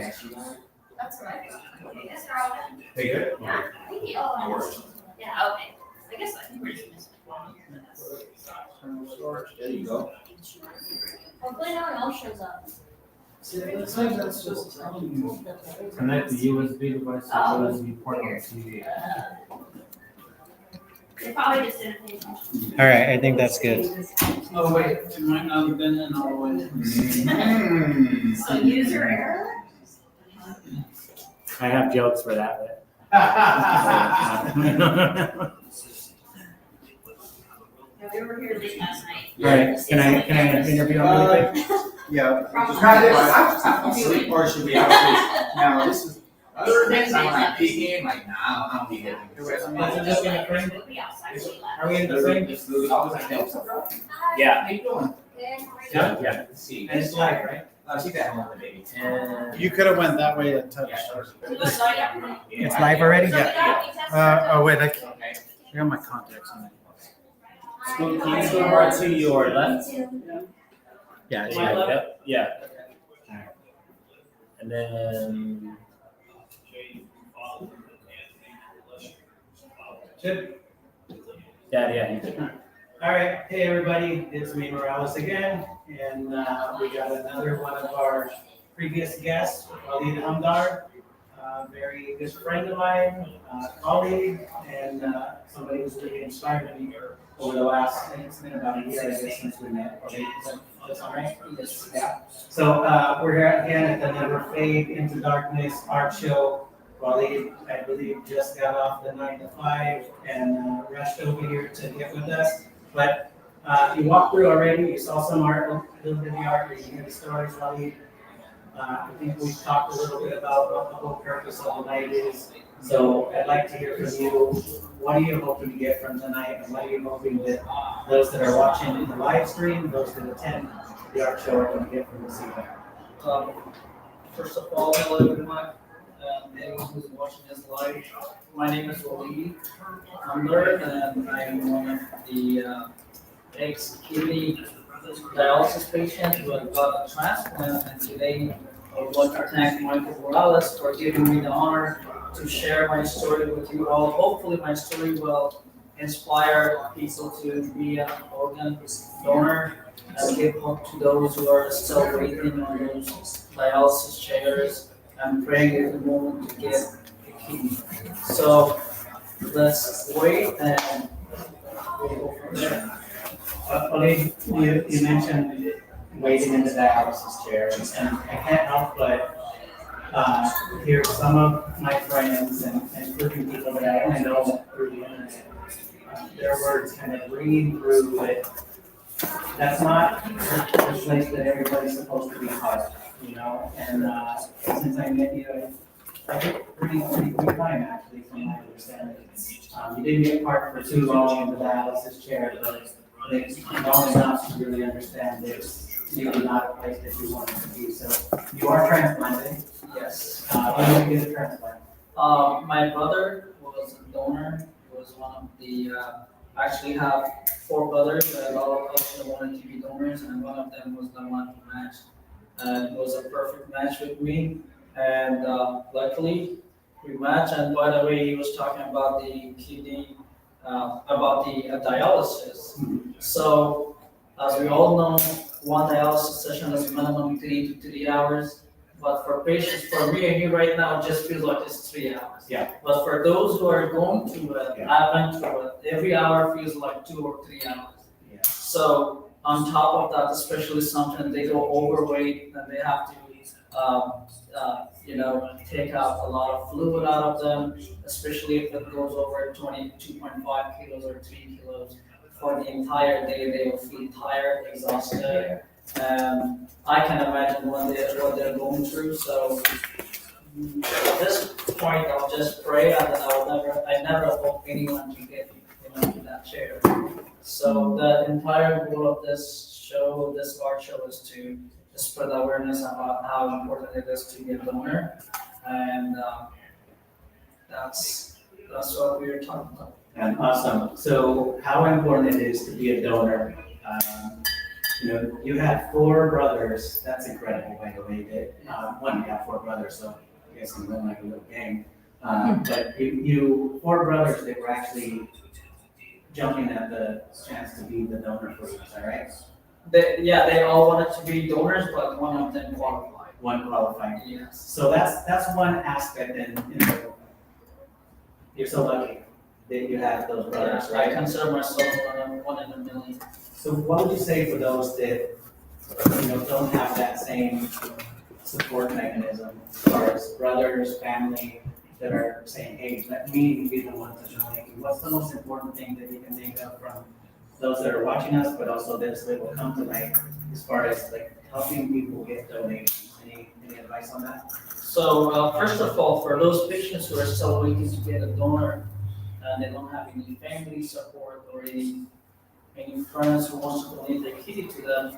That's what I thought. You guys are all done. Hey, good. Yeah. Thank you. Oh, yeah, okay. I guess I think we're just missing one. There you go. Hopefully no one else shows up. That's just. Connect the USB device to the USB port on the TV. They probably just didn't pay attention. All right, I think that's good. Oh, wait, it might not have been in all the way. So user error? I have jokes for that. Yeah, we were here late last night. All right, can I interview him really quick? Yeah. Probably. I'm sleep or should we actually, no, this is, other things I'm like peeking, like, nah, I don't need it. Is it just in the frame? We'll be outside late last Are we in the frame? Just move it. I was like, no, what's up, bro? Yeah. How you doing? Yeah, yeah. Let's see. And it's live, right? Keep that home with the baby. And You could have went that way and touched. night. It's live already? So we got- we tested Oh wait, I Okay. got my contacts on it. Scoot, can you scoot more to your left? Yeah, it's Yeah, live. yep, yeah. Alright. And then. Good. Yeah, you did. All right, hey everybody, it's me Morales again, and we got another one of our previous guests, Walid Hamdar, very good friend of mine, colleague, and somebody who's really inspired me over the last, I think it's been about a year, I guess, since we met. Walid, that's all right? Yes. Yeah. So we're here again at the Never Fade Into Darkness art show. Walid, I believe, just got off the 9 to 5 and rushed over here to get with us. But you walked through already, you saw some art, a little bit of the art, you hear the stories, Walid. I think we talked a little bit about what the whole purpose of the night is. So I'd like to hear from you. What are you hoping to get from tonight? And what are you hoping that those that are watching the live stream, those that attend the art show are going to get from this evening? First of all, hello everyone, anyone who's watching this live. My name is Walid Hamdar, and I'm one of the ex-kidney dialysis patients who have got a transplant. And today, I would like to thank Michael Morales for giving me the honor to share my story with you all. Hopefully, my story will inspire people to be an organ donor and give hope to those who are still waiting on those dialysis chairs and praying every moment to get a kidney. So let's wait and we'll go from there. Walid, you mentioned waiting in the dialysis chair, and I can't help but hear some of my friends and including people that I only know through the internet, their words kind of ringing through that that's not the place that everybody's supposed to be taught, you know? And since I met you, I think pretty quick time actually, from my understanding. You didn't get parked for too long in the dialysis chair, but it's long enough to really understand that it's really not a place that you want to be. So you are transplanted. Yes. When did you get a transplant? My brother was a donor. He was one of the, I actually have 4 brothers that all also wanted to be donors, and one of them was the one who matched. It was a perfect match with me, and luckily we matched. And by the way, he was talking about the kidney, about the dialysis. So as we all know, one dialysis session is minimum 3 to 3 hours. But for patients, for me and you right now, it just feels like it's 3 hours. Yeah. But for those who are going to it, I've been through it, every hour feels like 2 or 3 hours. Yeah. So on top of that, especially sometimes they go overweight and they have to, take out a lot of fluid out of them, especially if it goes over 22.5 kilos or 3 kilos. For the entire day, they will feel tired, exhausted. And I can imagine what they're going through. So at this point, I'll just pray, and then I never hope anyone to get in that chair. So the entire goal of this show, this art show, is to spread awareness about how important it is to be a donor, and that's what we were talking about. And awesome. So how important it is to be a donor. You had 4 brothers. That's incredible, by the way. That one, you have 4 brothers, so you guys can run like a little gang. But you 4 brothers that were actually jumping at the chance to be the donor for you. Is that right? They all wanted to be donors, but one of them qualified. One qualified. Yes. So that's one aspect, and you're so lucky that you have those brothers, I right? consider myself one in a million. So what would you say for those that don't have that same support mechanism, as far as brothers, family that are saying, "Hey, let me be the one to donate"? What's the most important thing that you can think of from those that are watching us, but also those that will come tonight, as far as like helping people get donations? Any advice on that? So, first of all, for those patients who are still waiting to get a donor, and they don't have any family support or any friends who wants to donate their kidney to them,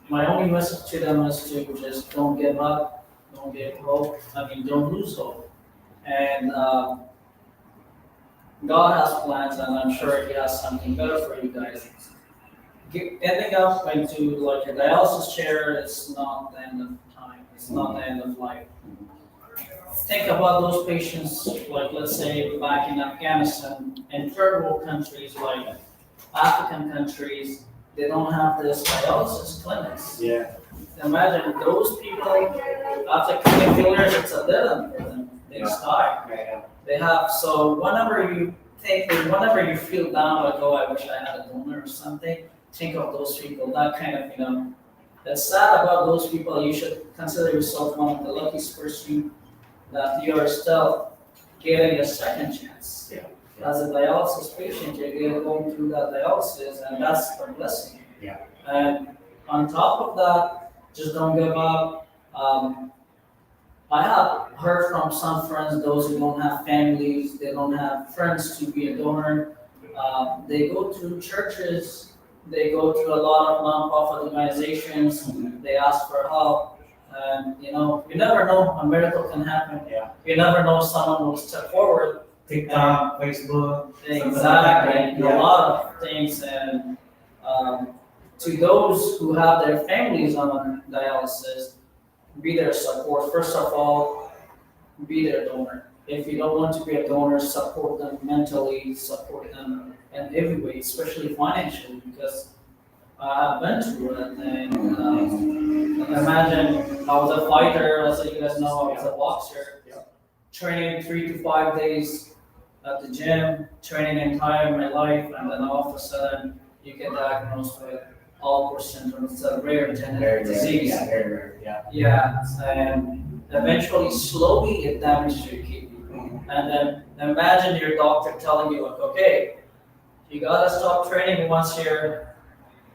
my only message to them is to just don't give up, don't give hope, don't lose hope. And God has plans, and I'm sure He has something better for you guys. Ending up into like a dialysis chair is not the end of time. It's not the end of life. Think about those patients, like let's say back in Afghanistan and third world countries like African countries, they don't have this dialysis clinics. Yeah. Imagine those people after kidney failures, it's a dead end for them. They just die. Right. They have, so whenever you feel down, like, oh, I wish I had a donor or something, think of those people, that kind of, it's sad about those people. You should consider yourself one of the luckiest person that you are still getting a second chance. Yeah. As a dialysis patient, you're going through that dialysis, and that's a blessing. Yeah. And on top of that, just don't give up. I have heard from some friends, those who don't have families, they don't have friends to be a donor. They go to churches, they go to a lot of nonprofit organizations, they ask for help. And you never know, a miracle can happen. Yeah. You never know, someone will step forward. TikTok, Facebook. Exactly, Yeah. a lot of things. And to those who have their families on dialysis, be their support. First of all, be their donor. If you don't want to be a donor, support them mentally, support them in every way, especially financially, because I've been through it. And imagine, I was a fighter, as you guys know, I was a boxer, training 3 to 5 days at the gym, training entire my life, and then all of a sudden you get diagnosed with Alport syndrome. It's a rare genetic disease. Yeah, very rare. Yeah. Yeah, and eventually, slowly, it damages your kidney. And then imagine your doctor telling you, like, okay, you gotta stop training once your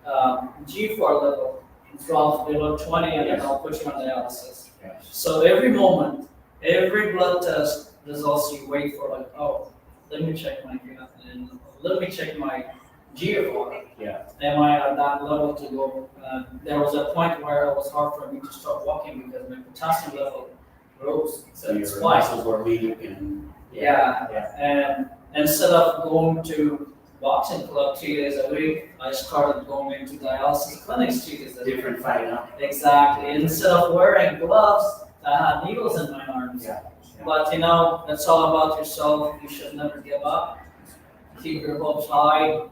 G4 level drops below 20, and then I'll put you on dialysis. Yeah. So every moment, every blood test results, you wait for, like, oh, let me check my creatinine, let me check my G4. Yeah. Am I at that level to go? There was a point where it was hard for me to start walking because my potassium level rose. So your spiked. muscles were weak and. Yeah. Yeah. And instead of going to boxing club 2 days a week, I started going into dialysis clinics 2 days a week. Different fight, huh? Exactly. Instead of wearing gloves, I had needles in my arms. Yeah. But it's all about yourself. You should never give up. Keep your hopes high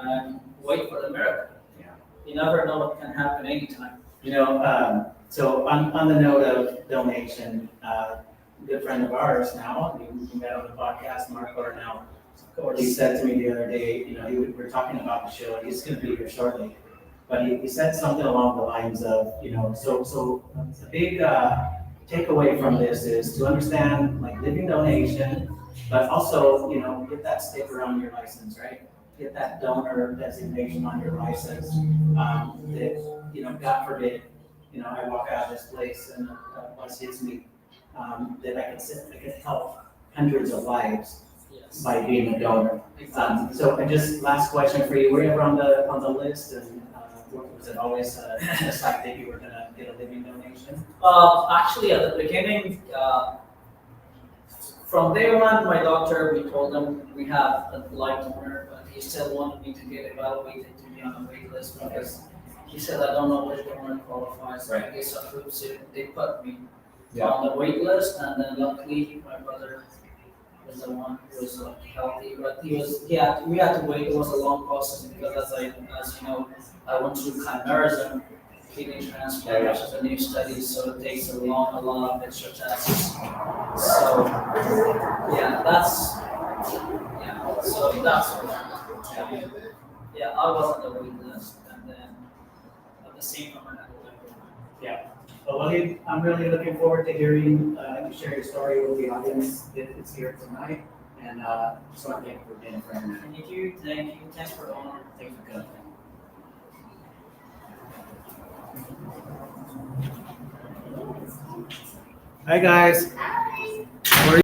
and wait for the miracle. Yeah. You never know what can happen anytime. So on the note of donation, a good friend of ours now, we met on the podcast, Mark Cornell. He said to me the other day, we were talking about the show, and he's going to be here shortly. But he said something along the lines of, so the big takeaway from this is to understand like living donation, but also, get that sticker on your license, right? Get that donor designation on your license. That, God forbid, I walk out of this place and once hits me, that I can help hundreds of lives Yes. by being a donor. Exactly. So, and just last question for you: were you ever on the list, and was it always a site that you were gonna get a living donation? Actually, at the beginning, from day one, my doctor, we told him we have a live donor, but he still wanted me to get evaluated to be on a wait list because he said, I don't know which one qualifies. So Right. they approved, so they put me Yeah. on the wait list, and then luckily my brother was the one who was healthy, but we had to wait. It was a long process because as you know, I went through chimerism, kidney transplant, which is a new study, so it takes a lot of extra tests. So, yeah, I was on the wait list, and then at the same time, I had to But Willie, I'm really looking forward to hearing you share your story with the audience that is here tonight. And so I thank you for being a friend. Thank you, thanks for the honor, thanks for coming. Hi, guys. Hi.